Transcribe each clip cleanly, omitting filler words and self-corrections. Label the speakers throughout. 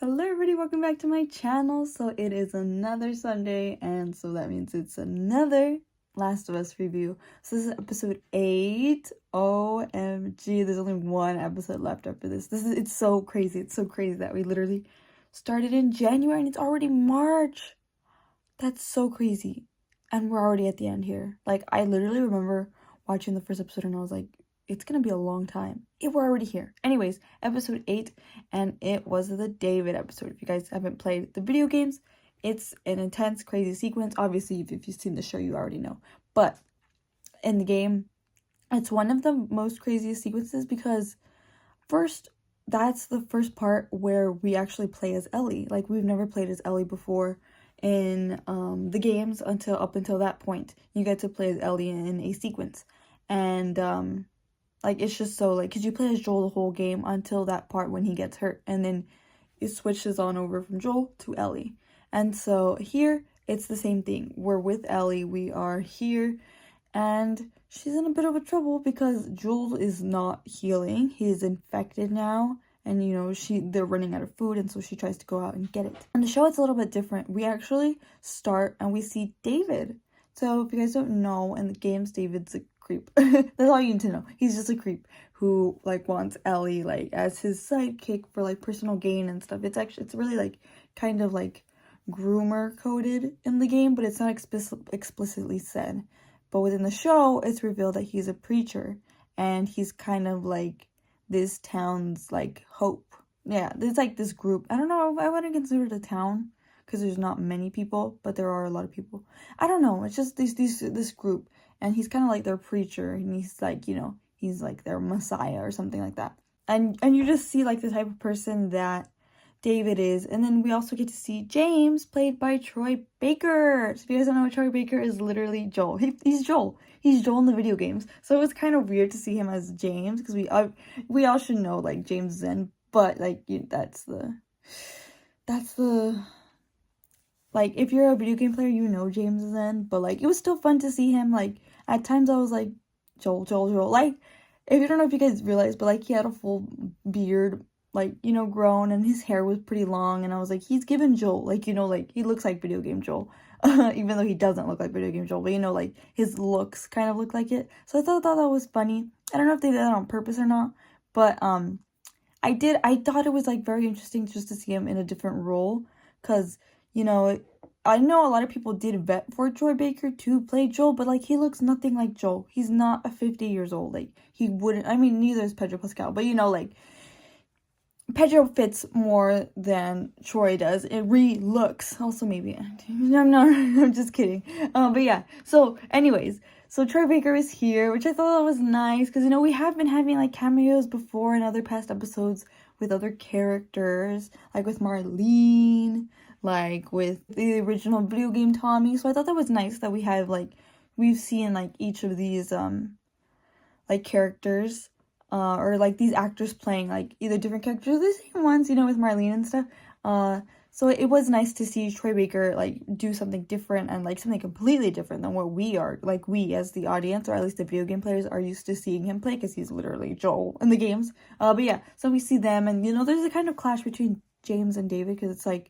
Speaker 1: Hello everybody, welcome back to my channel. So it is another Sunday, and so that means it's another Last of Us review. So this is episode 8. OMG, there's only one episode left after this. It's so crazy. It's so crazy that we literally started in January and it's already March. That's so crazy. And we're already at the end here. Like, I literally remember watching the first episode and I was like, it's gonna be a long time. We're already here. Anyways, episode 8, and it was the David episode. If you guys haven't played the video games, it's an intense, crazy sequence. Obviously, if you've seen the show, you already know. But in the game, it's one of the most craziest sequences because first, that's the first part where we actually play as Ellie. Like, we've never played as Ellie before in the games up until that point. You get to play as Ellie in a sequence. And like, it's just so, like, because you play as Joel the whole game until that part when he gets hurt. And then it switches on over from Joel to Ellie. And so here, it's the same thing. We're with Ellie. We are here. And she's in a bit of a trouble because Joel is not healing. He's infected now. And, you know, they're running out of food. And so she tries to go out and get it. On the show, it's a little bit different. We actually start and we see David. So if you guys don't know, in the games, David's a creep. That's all you need to know. He's just a creep who, like, wants Ellie, like, as his sidekick for, like, personal gain and stuff. It's really, like, kind of, like, groomer coded in the game, but it's not explicitly said. But within the show, it's revealed that he's a preacher, and he's kind of, like, this town's, like, hope. Yeah, there's, like, this group. I don't know, I wouldn't consider it a town, because there's not many people, but there are a lot of people. I don't know, it's just this group, and he's kind of like their preacher, and he's like, you know, he's like their messiah or something like that. And you just see, like, the type of person that David is. And then we also get to see James, played by Troy Baker. So if you guys don't know, Troy Baker is literally Joel. He's Joel. He's Joel in the video games. So it was kind of weird to see him as James, because we all should know, like, James Zen, but, like, that's the like, if you're a video game player, you know James is in, but, like, it was still fun to see him. Like, at times I was like, Joel. Like, if you don't know if you guys realize, but, like, he had a full beard, like, you know, grown, and his hair was pretty long, and I was like, he's given Joel, like, you know, like, he looks like video game Joel, even though he doesn't look like video game Joel, but, you know, like, his looks kind of look like it. So I thought that was funny. I don't know if they did that on purpose or not, but, I thought it was, like, very interesting just to see him in a different role, because, you know, I know a lot of people did vet for Troy Baker to play Joel, but, like, he looks nothing like Joel. He's not 50 years old. Like, he wouldn't, I mean, neither is Pedro Pascal, but, you know, like, Pedro fits more than Troy does. It re-looks. Also, maybe, I'm just kidding. But yeah, so anyways, so Troy Baker is here, which I thought was nice, because, you know, we have been having, like, cameos before in other past episodes with other characters, like with Marlene, like with the original video game Tommy. So I thought that was nice that we've seen, like, each of these, like, characters, or, like, these actors playing, like, either different characters or the same ones, you know, with Marlene and stuff. So it was nice to see Troy Baker, like, do something different, and, like, something completely different than what we are, like, we as the audience, or at least the video game players, are used to seeing him play, because he's literally Joel in the games. But yeah, so we see them, and, you know, there's a kind of clash between James and David, because it's like,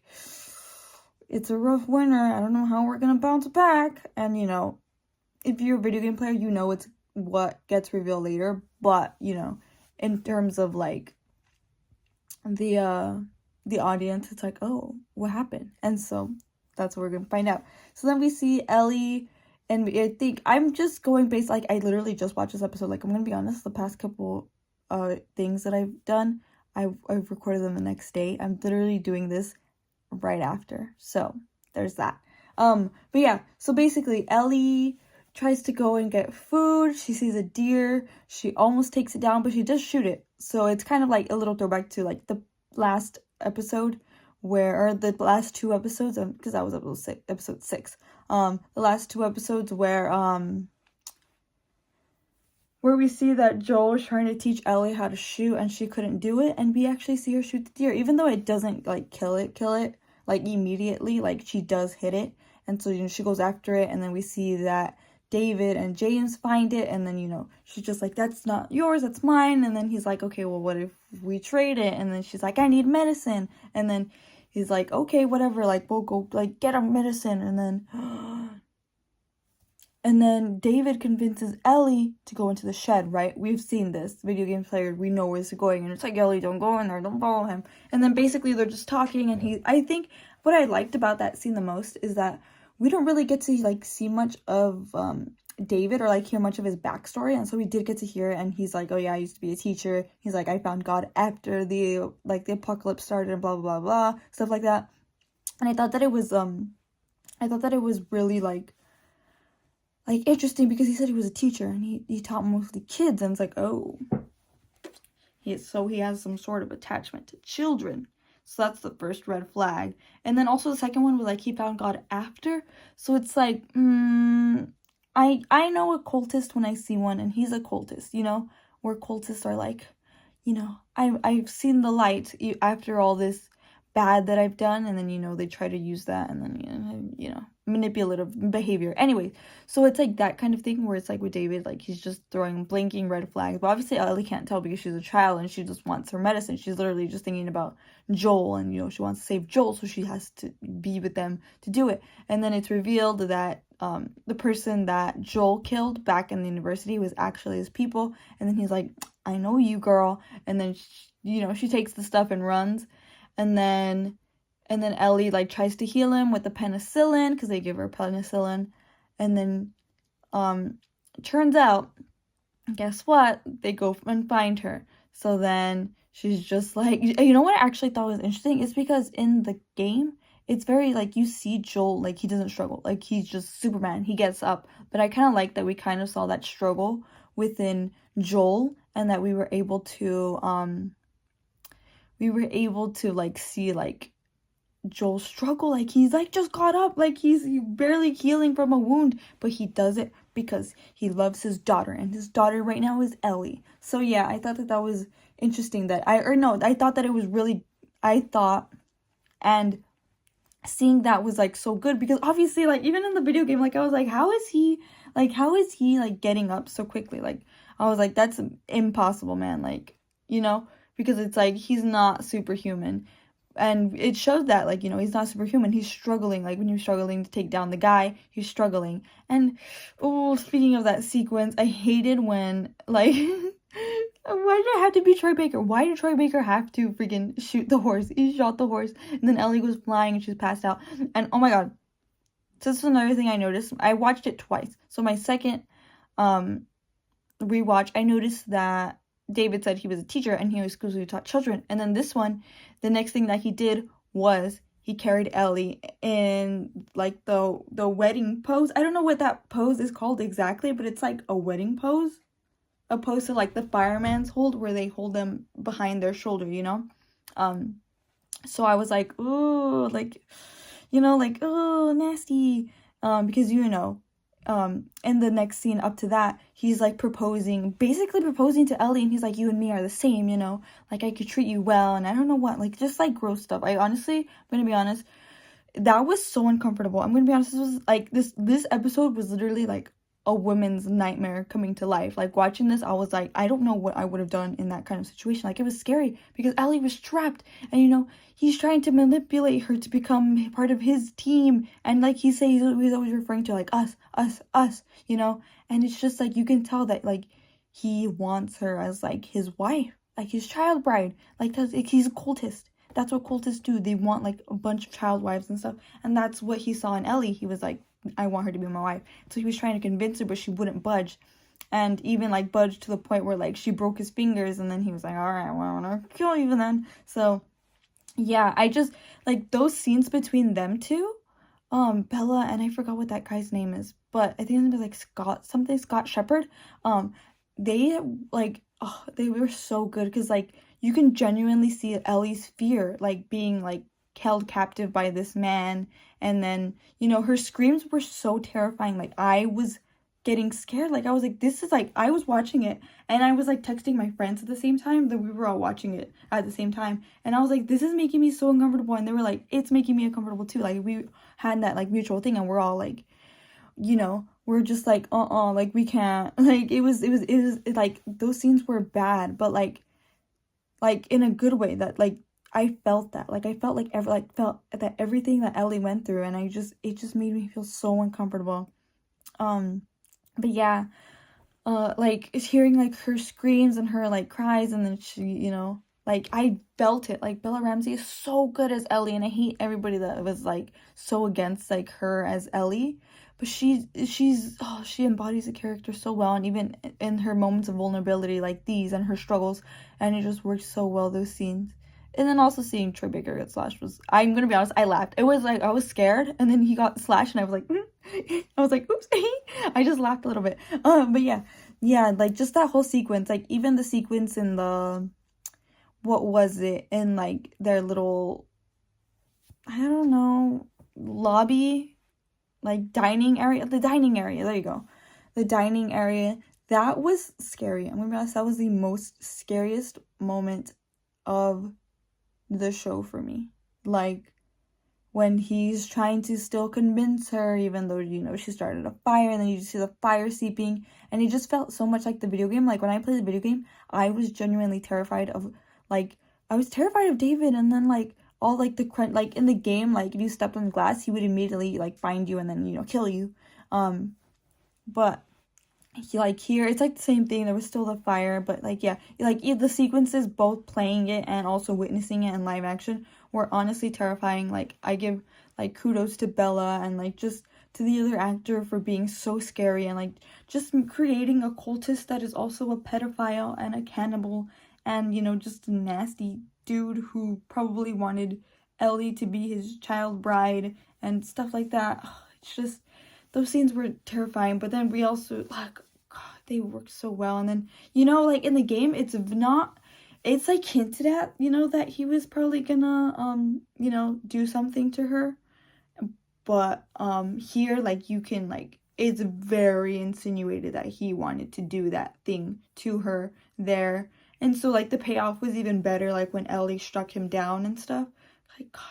Speaker 1: it's a rough winter, I don't know how we're gonna bounce back. And, you know, if you're a video game player, you know it's what gets revealed later, but, you know, in terms of, like, the audience, it's like, oh, what happened? And so that's what we're gonna find out. So then we see Ellie, and I think I'm just going based, like, I literally just watched this episode. Like, I'm gonna be honest, the past couple things that I've done, I've recorded them the next day. I'm literally doing this right after, so there's that. But yeah, so basically Ellie tries to go and get food. She sees a deer. She almost takes it down, but she does shoot it. So it's kind of like a little throwback to, like, the last episode or the last two episodes, because that was episode 6. The last two episodes where we see that Joel is trying to teach Ellie how to shoot, and she couldn't do it, and we actually see her shoot the deer, even though it doesn't, like, kill it, like, immediately. Like, she does hit it, and so, you know, she goes after it, and then we see that David and James find it, and then, you know, she's just like, that's not yours, that's mine. And then he's like, okay, well, what if we trade it? And then she's like, I need medicine. And then he's like, okay, whatever, like, we'll go, like, get a medicine. And then David convinces Ellie to go into the shed, right? We've seen this. Video game player, we know where it's going. And it's like, Ellie, don't go in there, don't follow him. And then basically they're just talking, and I think what I liked about that scene the most is that we don't really get to, like, see much of David or, like, hear much of his backstory. And so we did get to hear it, and he's like, oh yeah, I used to be a teacher. He's like, I found God after the apocalypse started, and blah, blah, blah, blah, stuff like that. And I thought that it was really, like, interesting, because he said he was a teacher, and he taught mostly kids, and it's like, oh, he has some sort of attachment to children. So that's the first red flag. And then also the second one was, like, he found God after. So it's like, I know a cultist when I see one, and he's a cultist, you know, where cultists are like, you know, I've seen the light after all this bad that I've done, and then, you know, they try to use that, and then, you know, manipulative behavior. Anyway, so it's like that kind of thing where it's like with David, like, he's just throwing blinking red flags. But obviously Ellie can't tell because she's a child and she just wants her medicine. She's literally just thinking about Joel, and, you know, she wants to save Joel, so she has to be with them to do it. And then it's revealed that the person that Joel killed back in the university was actually his people. And then he's like, I know you, girl. And then you know, she takes the stuff and runs. And then Ellie, like, tries to heal him with the penicillin, because they give her penicillin. And then turns out, guess what? They go and find her. So then she's just like, you know what I actually thought was interesting is because in the game, it's very, like, you see Joel, like, he doesn't struggle. Like, he's just Superman. He gets up. But I kind of like that we kind of saw that struggle within Joel, and that we were able to like, see, like, Joel struggle. Like, he's, like, just got up. Like, he's barely healing from a wound. But he does it because he loves his daughter. And his daughter right now is Ellie. So, yeah, I thought that was interesting. I thought that it was really... And seeing that was, like, so good. Because, obviously, like, even in the video game, like, I was like, how is he, like, getting up so quickly? Like, I was like, that's impossible, man. Like, you know... Because it's like, he's not superhuman. And it shows that, like, you know, he's not superhuman. He's struggling. Like, when you're struggling to take down the guy, he's struggling. And, oh, speaking of that sequence, I hated when, like, why did it have to be Troy Baker? Why did Troy Baker have to freaking shoot the horse? He shot the horse. And then Ellie was flying and she was passed out. And, oh my god. So this is another thing I noticed. I watched it twice. So my second rewatch, I noticed that David said he was a teacher and he exclusively taught children. And then this one, the next thing that he did was he carried Ellie in, like, the wedding pose. I don't know what that pose is called exactly, but it's like a wedding pose. Opposed to, like, the fireman's hold, where they hold them behind their shoulder, you know? So I was like, ooh, like, you know, like, oh, nasty. Because, you know, in the next scene up to that, he's, like, basically proposing to Ellie, and he's like, you and me are the same, you know, like, I could treat you well, and I don't know what, like, just, like, gross stuff. I'm gonna be honest, that was so uncomfortable. I'm gonna be honest, this was, like, this episode was literally, like, a woman's nightmare coming to life. Like, watching this, I was like, I don't know what I would have done in that kind of situation. Like, it was scary because Ellie was trapped, and, you know, he's trying to manipulate her to become part of his team, and, like, he's always referring to, like, us, you know, and it's just, like, you can tell that, like, he wants her as, like, his wife, like, his child bride. Like, he's a cultist. That's what cultists do. They want, like, a bunch of child wives and stuff, and that's what he saw in Ellie. He was like, I want her to be my wife. So he was trying to convince her, but she wouldn't budge. And even, like, budged to the point where, like, she broke his fingers, and then he was like, alright, well, I'm gonna kill you then. So, yeah, I just, like, those scenes between them two, Bella, and I forgot what that guy's name is, but I think his name is, like, Scott Shepherd, they, like, oh, they were so good, because, like, you can genuinely see Ellie's fear, like, being, like, held captive by this man. And then, you know, her screams were so terrifying. Like, I was getting scared. Like, I was like, this is, like, I was watching it, and I was, like, texting my friends at the same time, that we were all watching it at the same time, and I was like, this is making me so uncomfortable, and they were like, it's making me uncomfortable too. Like, we had that, like, mutual thing, and we're all, like, you know, were just like, like we can't, like it was like those scenes were bad, but like in a good way, that like I felt that, like I felt like felt that everything that Ellie went through, and it just made me feel so uncomfortable. But yeah, like it's hearing like her screams and her like cries, and then she, like I felt it. Like Bella Ramsey is so good as Ellie, and I hate everybody that was like so against like her as Ellie. But she embodies the character so well, and even in her moments of vulnerability like these and her struggles, and it just works so well, those scenes. And then also seeing Troy Baker get slashed was, I'm gonna be honest, I laughed. It was like I was scared, and then he got slashed, and I was like, I was like, oops. I just laughed a little bit. But yeah, like just that whole sequence, like even the sequence in the, what was it, in like their little, I don't know, lobby, like dining area, the dining area, there you go, the dining area, that was scary. I'm gonna be honest, that was the most scariest moment of the show for me. Like when he's trying to still convince her, even though, she started a fire, and then you just see the fire seeping, and it just felt so much like the video game. Like when I played the video game, I was genuinely terrified of, like, I was terrified of David, and then like all like the crunch, like in the game, like if you stepped on glass, he would immediately like find you and then kill you. But like here it's like the same thing, there was still the fire, but like the sequences, both playing it and also witnessing it in live action, were honestly terrifying. Like I give like kudos to Bella, and like just to the other actor for being so scary, and like just creating a cultist that is also a pedophile and a cannibal, and just a nasty dude who probably wanted Ellie to be his child bride and stuff like that. It's just, those scenes were terrifying, but then we also, like, God, they worked so well. And then, like in the game, it's like hinted at, that he was probably gonna, do something to her. But, here, like, you can, like, it's very insinuated that he wanted to do that thing to her there. And so, like, the payoff was even better, like, when Ellie struck him down and stuff. Like, God,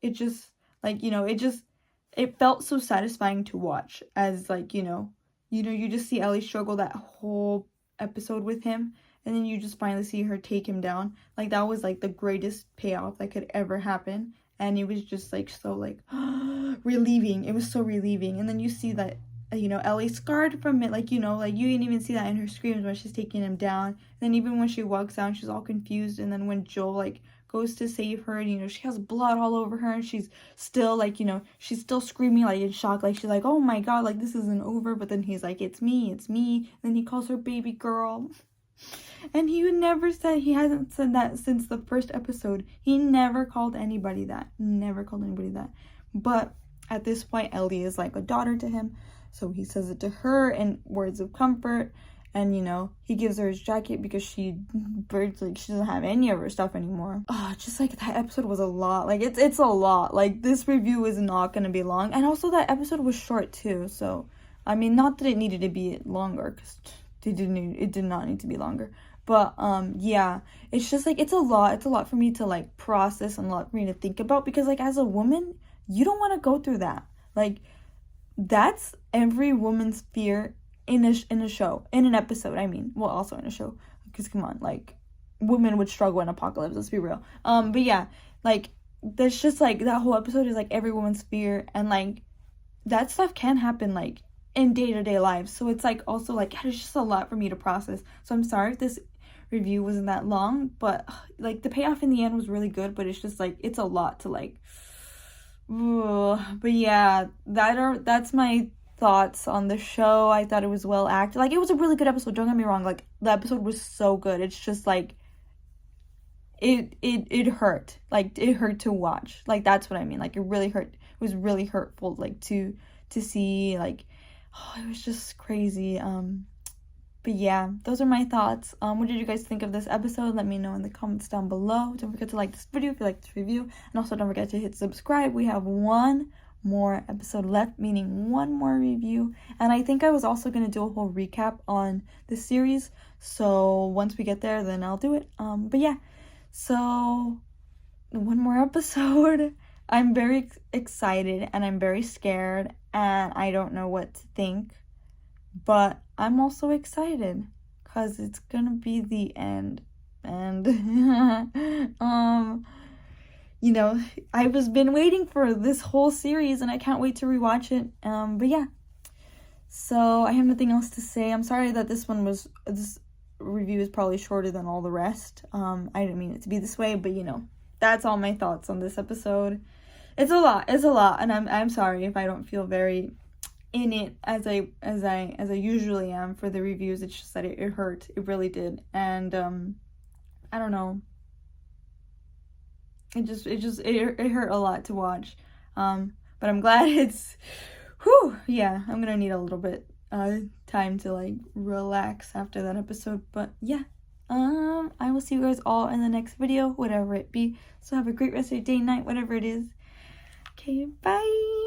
Speaker 1: it just, like, it felt so satisfying to watch, as like you just see Ellie struggle that whole episode with him, and then you just finally see her take him down. Like that was like the greatest payoff that could ever happen, and it was just like so like relieving. It was so relieving. And then you see that Ellie scarred from it, like like you didn't even see that in her screams when she's taking him down. And then even when she walks down, she's all confused, and then when Joel like goes to save her, and she has blood all over her, and she's still like she's still screaming like in shock, like she's like, oh my God, like this isn't over. But then he's like, it's me, and then he calls her baby girl. And he hasn't said that since the first episode. He never called anybody that. But at this point, Ellie is like a daughter to him, so he says it to her in words of comfort. And he gives her his jacket because she doesn't have any of her stuff anymore. Just like that episode was a lot. Like it's a lot. Like this review is not gonna be long, and also that episode was short too. So I mean, not that it needed to be longer, because it did not need to be longer. But yeah, it's just like it's a lot for me to like process, and a lot for me to think about, because like as a woman, you don't want to go through that. Like that's every woman's fear in a show, in an episode, I mean. Well, also in a show, because come on, like women would struggle in apocalypse, let's be real. But yeah, like there's just like that whole episode is like every woman's fear, and like that stuff can happen like in day-to-day lives. So it's like also like it's just a lot for me to process. So I'm sorry if this review wasn't that long, but like the payoff in the end was really good, but it's just like it's a lot to like. But yeah, that's my thoughts on the show. I thought it was well acted. Like it was a really good episode, don't get me wrong. Like the episode was so good. It's just like it hurt. Like it hurt to watch. Like that's what I mean. Like it really hurt. It was really hurtful like to see, like it was just crazy. But yeah, those are my thoughts. What did you guys think of this episode? Let me know in the comments down below. Don't forget to like this video if you like this review, and also don't forget to hit subscribe. We have one more episode left, meaning one more review, and I think I was also going to do a whole recap on the series, so once we get there then I'll do it. But yeah, so one more episode. I'm very excited, and I'm very scared, and I don't know what to think. but I'm also excited because it's gonna be the end. And you know, I was been waiting for this whole series and I can't wait to rewatch it. But yeah, so I have nothing else to say. I'm sorry that this review is probably shorter than all the rest. I didn't mean it to be this way, but you know, that's all my thoughts on this episode. It's a lot, and I'm sorry if I don't feel very in it as I usually am for the reviews. It's just that it hurt. It really did. And I don't know. It hurt a lot to watch. But I'm glad it's yeah, I'm gonna need a little bit time to like relax after that episode. But yeah. I will see you guys all in the next video, whatever it be. So have a great rest of your day, night, whatever it is. Okay, bye.